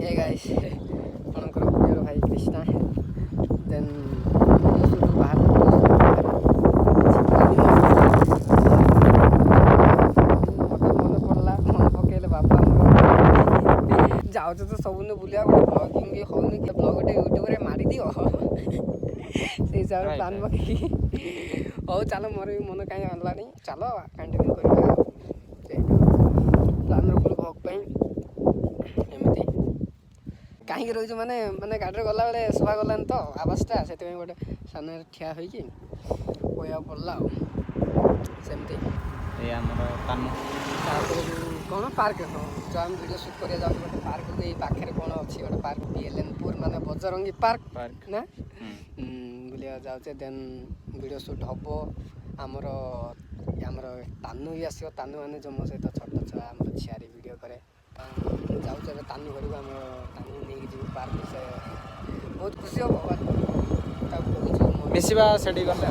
Hey guys, ଆପଣଙ୍କର ପ୍ରିୟ ଭାଇ କ୍ରିଷ୍ଣା ଦେନ୍ ବାହାର ମନେ ପଡ଼ିଲା ମନେ ପକେଇଲେ ବାପା ଆମର ଯାଉଛ ତ ସବୁଦିନ ବୁଲିବା ଗୋଟେ ବ୍ଲଗିଂ ହେଉନି କି ବ୍ଲଗ୍ ଗୋଟେ ୟୁଟ୍ୟୁବରେ ମାରିଦିଅ ସେଇ ହିସାବରେ ପ୍ଲାନ୍ ପକେଇକି ହଉ ଚାଲ ମୋର ବି ମନ କାହିଁ ଆଣିଲାନି ଚାଲ କଣ୍ଟିନ୍ୟୁ କରିବା ପ୍ଲାନ୍ ରଖିଲୁ ବ୍ଲଗ୍ ପାଇଁ ଏମିତି କାହିଁକି ରହୁଛୁ ମାନେ ଗାଡ଼ିରେ ଗଲାବେଳେ ଶୁଭା ଗଲାନି ତ ଆବାଜଟା ସେଥିପାଇଁ ଗୋଟେ ସାମ୍ନାରେ ଠିଆ ହୋଇକି କହିବାକୁ ପଡ଼ିଲା ଆଉ ସେମିତି ଏ ଆମର କାନୁ ତାପରେ କ'ଣ ପାର୍କ ହଁ ଯେଉଁ ଆମେ ଭିଡ଼ିଓ ସୁଟ୍ କରିବା ଯାଉଛୁ ଗୋଟେ ପାର୍କକୁ ଏଇ ପାଖରେ କ'ଣ ଅଛି ଗୋଟେ ପାର୍କ PLNପୁର ମାନେ ବଜରଙ୍ଗୀ ପାର୍କ ନା ବୁଲିବାକୁ ଯାଉଛେ ଦେନ୍ ଭିଡ଼ିଓ ସୁଟ୍ ହେବ ଆମର ତାନୁ ବି ଆସିବ ତାନୁ ମାନେ ଯେଉଁ ମୋ ସହିତ ଛୋଟ ଛୁଆ ଆମର ଝିଆରୀ ଭିଡ଼ିଓ କରେ ଯାଉଛୁ ଏବେ ତାନୁ ଘରକୁ ଆମର ତାନୁ ନେଇକି ଯିବୁ ପାର୍କ ସେ ବହୁତ ଖୁସି ହେବ ତାକୁ କହୁଛୁ ମିଶିବା ସେଠି ଗଲେ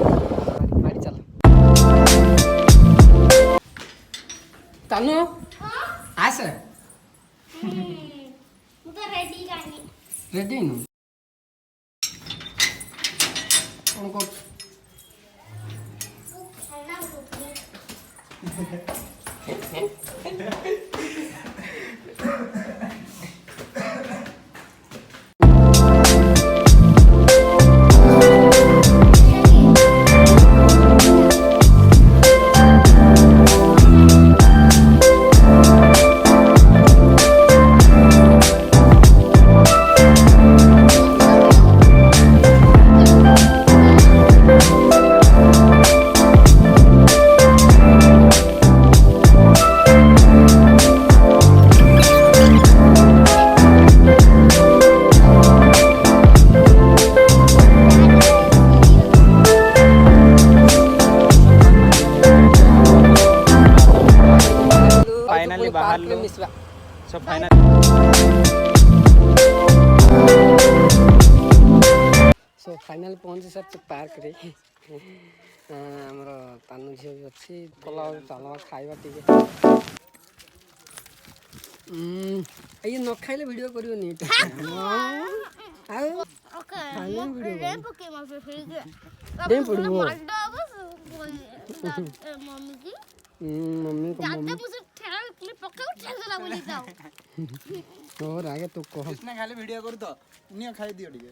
ମାଡ଼ି ଚାଲ ତାନୁ ଆସେ ରେଡି ନୁ କ'ଣ କରୁଛୁ फाइनली बाहर लो सब फाइनल सो फाइनल पहुँची सारी पार्क रे आमर तानू झील भी अच्छी कला चल खाଇବା ଟିକେ ये न खाइले वीडियो करबनी मम्मी को और आगे तो कह कृष्णा खाली वीडियो कर तो नियो खाई दियो ଟିକେ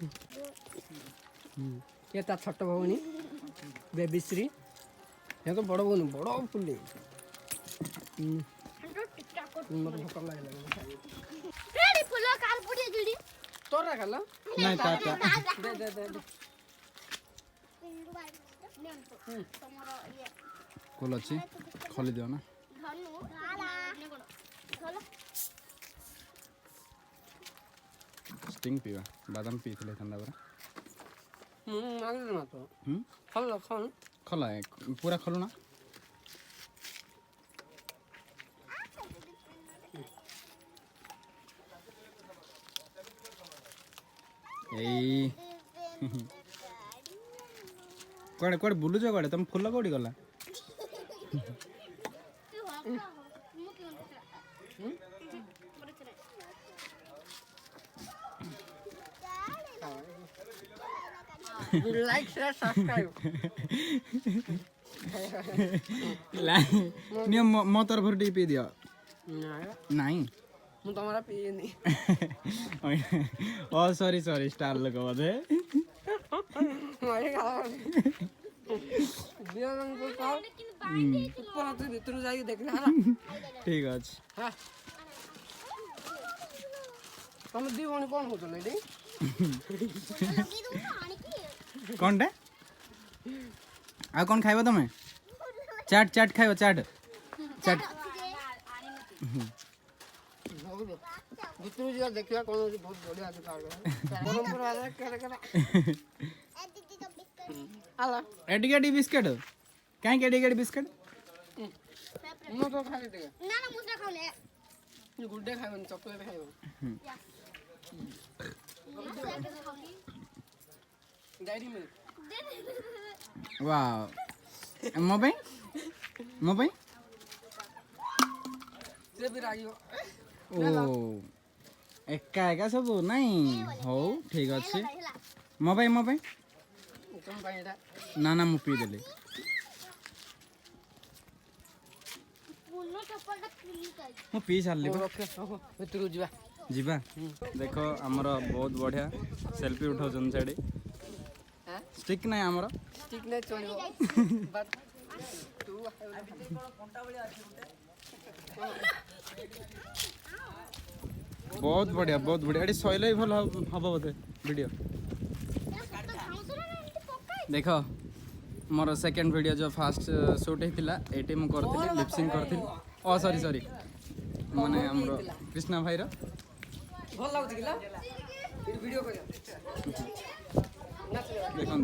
ये ता छोट भौनी बेबीश्री ये तो बड़ भौनी बड़ फुले मत भूख लागला रेडी फुल काल पुड़ी जुड़ी तोरा खाला नहीं ता दे दे दे कोल अछि खोली दियो ना स्टिंग पिवा बादाम पीथले ठंडा बरा आगे ना तो खोल खोला है पूरा खोलो ना एई कोड़े कोड़े बुलु जो कोड़े तुम फुल कोड़ी गला लाइक शेयर सब्सक्राइब नियो मो तरफ टी पी दियो नहीं मु तमरा पीनी ओ सॉरी स्टार लगा बोधे मारे दियो को कॉल ऊपर तो भीतर जाई देखना है ठीक अछि हां तुम दी भणी कोन होतो लेडी कौन डे आ कौन खाइबो तमे चाट खाइबो चाट भीतर जा देखिया कोन बहुत बढ़िया আছে खाइबो परंपरा वाला करे आला एडिगेडी बिस्किट काहे के एडिगेडी बिस्किट मु तो खाइ दे ना मु तो खाले गुड डे खाइबो चॉकलेट खाइबो डायरी मिल्क वाओ मो भाई से भी रागियो ओ एका एका सब नहीं हो ठीक अच्छे मो भाई ना ना मु पी देली मु पी सारली भितरକୁ ଯିବା जीवा देखो आमर बहुत बढ़िया सेल्फी उठाउछन सेडी स्टिक नहीं आमर ठीक नाही चलिବ बट तू बहुत बढ़िया एटी सैल ही भल हम बोधे वीडियो देख मोर सेकेंड वीडियो जो फास्ट शूट होता ये मुझे लिपसिंग करी ओ सॉरी सॉरी माने हमरो कृष्णा भाई रो ଭଲ ଲାଗୁଛି କିଲା ଭିडियो କରିବା देखो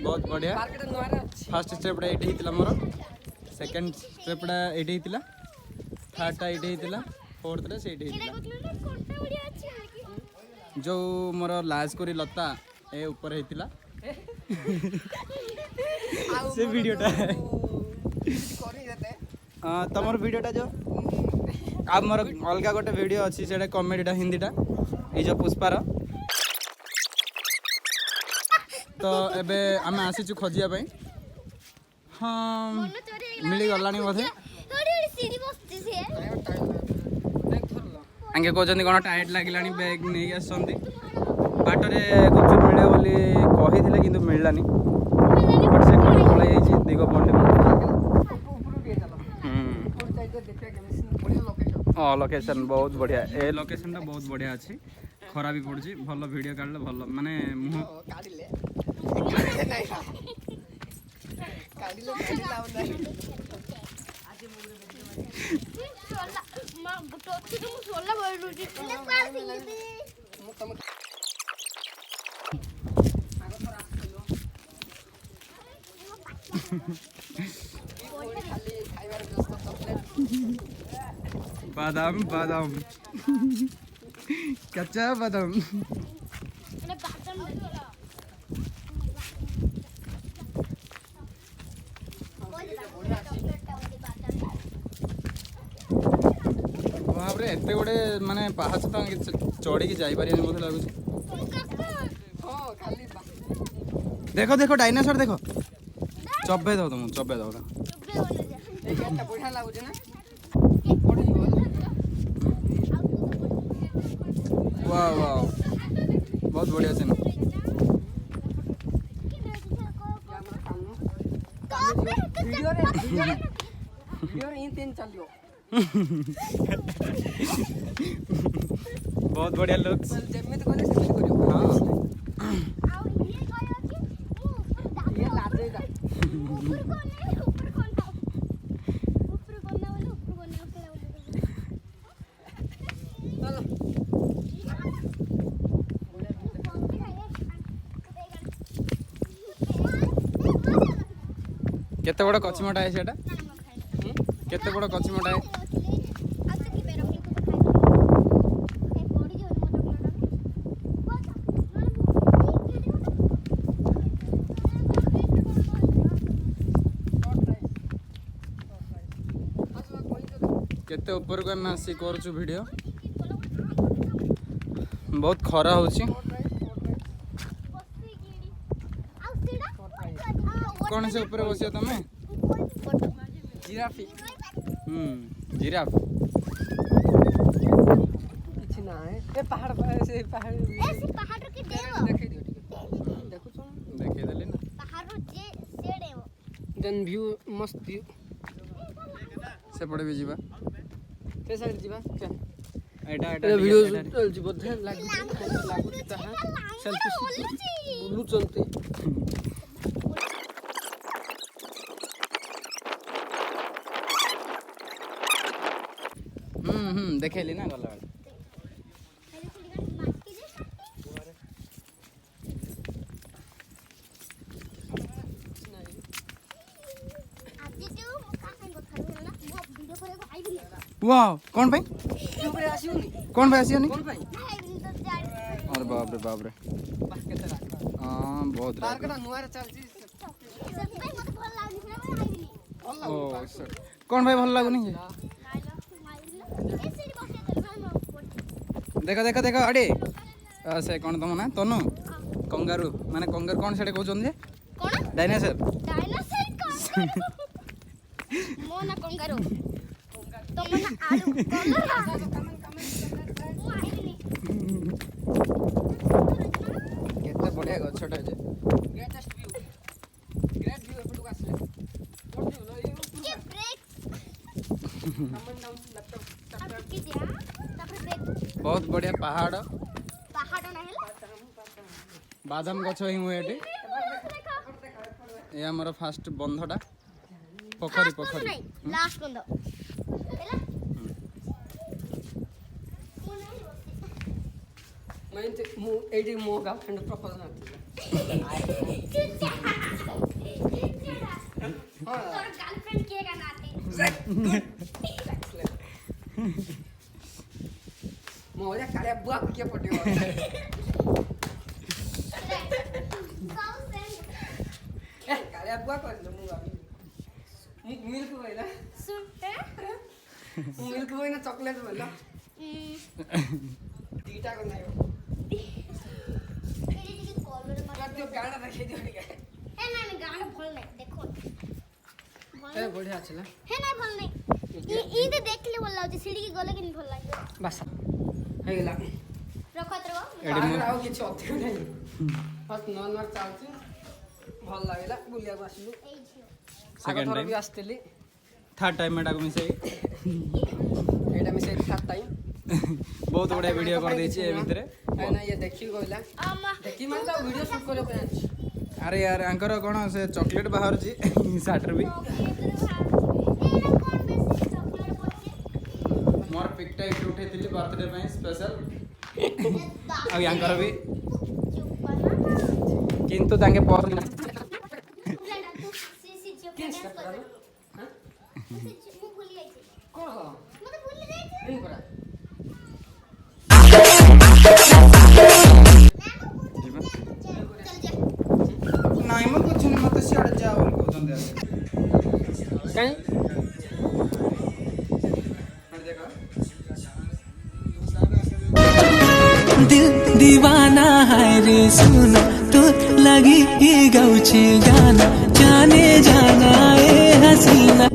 बहुत बढ़िया ମାର୍କେଟ ନୁଆରେ ଅଛି फास्ट स्टेपटा ये होता मोर सेकेंड स्टेपटा ये होता थर्डटा ये होता फोर्थटा से जो मोर लाज करी लता ए ऊपर होता से वीडियोटा तमर वीडियोटा जो आ मोर अलग गोटे वीडियो अच्छी से कॉमेडीटा हिंदीटा ये जो पुष्पार तो एबे आम आसीचु खोजिया पाई हाँ मिली गलानी बोधे आगे कहते कौन टाइट लगे बैग नहीं आसती बाटरे गुपचुप मिले बोली कही कि मिललानी बट से पलि दिग बंडी हाँ लोकेशन बहुत बढ़िया ए लोकेशन बहुत बढ़िया अच्छी खरा भी पड़ी भल वीडियो काढ़ले भल माने मुह बादाम बादाम कच्चा बादाम वहाँ पर एत गोटे माने पाहाच तो चढ़ी की जाई पारियानी मत लगुच देखो देखो डायनासोर देखो चबे दो तुम चबे दो बढ़िया लाଗୁଛି ना वाह वाह बहुत बढ़िया सीन वीडियो रे इन तीन चलियो बहुत बढ़िया लुक्स जेमिति कोने सेमिति करियो हां ये लाजेगा केते बड़ कचिमटा है सेटा केते बड़ कचिमटा है केते ऊपर को हम आसी करछु वीडियो बहुत खरा होची कौन से ऊपर बसिया तमे जिराफी जिराफ किछि ना है ए पहाड़ पर से पहाड़ देखे के देव देली ना पहाड़ रो जे सेड है देन व्यू मस्त व्यू से पड़े भी जीवा के साइड जीवा चल एटा वीडियो चल जी बोधे लागु ताहा सेल्फी बुलु चलते देखेली ना गला वाह कौन भाई कौन भाई आसियोनी अरे बाप रे हां बहुत पार्कटा नुआरे चलची ओ कौन भाई भल लागुनी देख देख देख अड़े से कौन तुम ना तनु कंगारू माने कंगारू कौन से कहते हैं कोन डायनासोर डायनासोर मो ना कंगारू तुम ना आलू कलरा केते बढ़िया गछटा जे ग्रेटेस्ट व्यू ग्रेट व्यू एपटू आसले कोन दियो ये के ब्रेक कमन डाउन लैपटॉप अब की दिया तापर ब्रेक बहुत बढ़िया पहाड़ पहाड़ ना हेला बादाम गछ ही हुए एटी ये हमर फास्ट बंधटा पोखरी पोखरी नहीं लास्ट बंद हेला मैं मु एडी मो गर्लफ्रेंड प्रपोज करती तोर गर्लफ्रेंड के का नाते मोजा काले बुआ के पटियो ए काले बुआ कहलो मु अभी मिल्क भइला सुन मिल्क भइना चॉकलेट भइला दीटा को नाही कर दियो गाना रखे दियो ठीक है हे ना मैं गाना भूल नहीं देखो ए बढ़िया छला हे ना भूल नहीं ई दे देख ले बोल लाउची सीढ़ी की गले कि भूल लागे बस हेला रखो तरो ଆଉ କିଛି ଅଧିକ ନାହିଁ ଫାଷ୍ଟ ନୂଆ ନୂଆ ଚାଲୁଛି ଭଲ ଲାଗିଲା ବୁଲିବାକୁ ଆସିଲୁ ए झियो ଆଗ सेकंड ଥର टाइम ବି ଆସିଥିଲି थर्ड टाइम मेटा को मिसे ଏଇଟା ମିଶେଇ ଥାର୍ଡ ଟାଇମ୍ बहुत बढ़िया वीडियो कर देछि ए भितरे ନା ଇଏ ଦେଖିକି କହିଲା अम्मा ଦେଖି ମାନେ ତା ଭିଡ଼ିଓ ସୁଟ୍ କରିବା ପାଇଁ ଆସିଛି अरे यार अंकर कोन से चॉकलेट बाहर जी साटर भी मोर पिकटा इट उठे दिली बर्थडे में स्पेशल अब यांकर भी किंतु तांगे पर କ'ଣ नहीं पड़ा नाइ म कुछ नहीं मत सियाड़ जा बोल को दंदे कहीं दिल दीवाना है रे सुन तो लगी ये गौचे गाना जाने जाना ए हसीना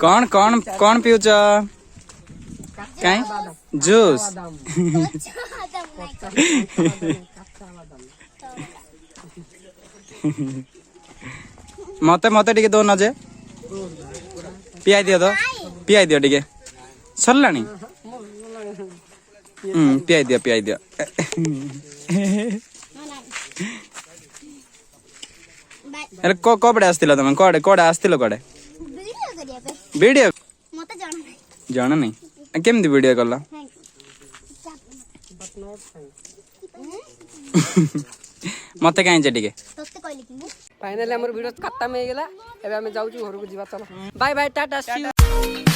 कौन कौन कौन पिउच काई जूस मते मते टिके दो नजे पियाई दियो तो पियाई दियो टिके सरलानी पियाई दियो अरे कोबड़े आस्तिलो तमे कोडे कोडे आस्तिलो कोडे वीडियो करिया पे वीडियो मते जाना नहीं जाना नहीं केमती वीडियो करला मते काई जे टिके तोते कहली कि फाइनली हमर वीडियो खत्म हो गेला एबे हम जाउछु घर को जीवा चलो bye bye tata see you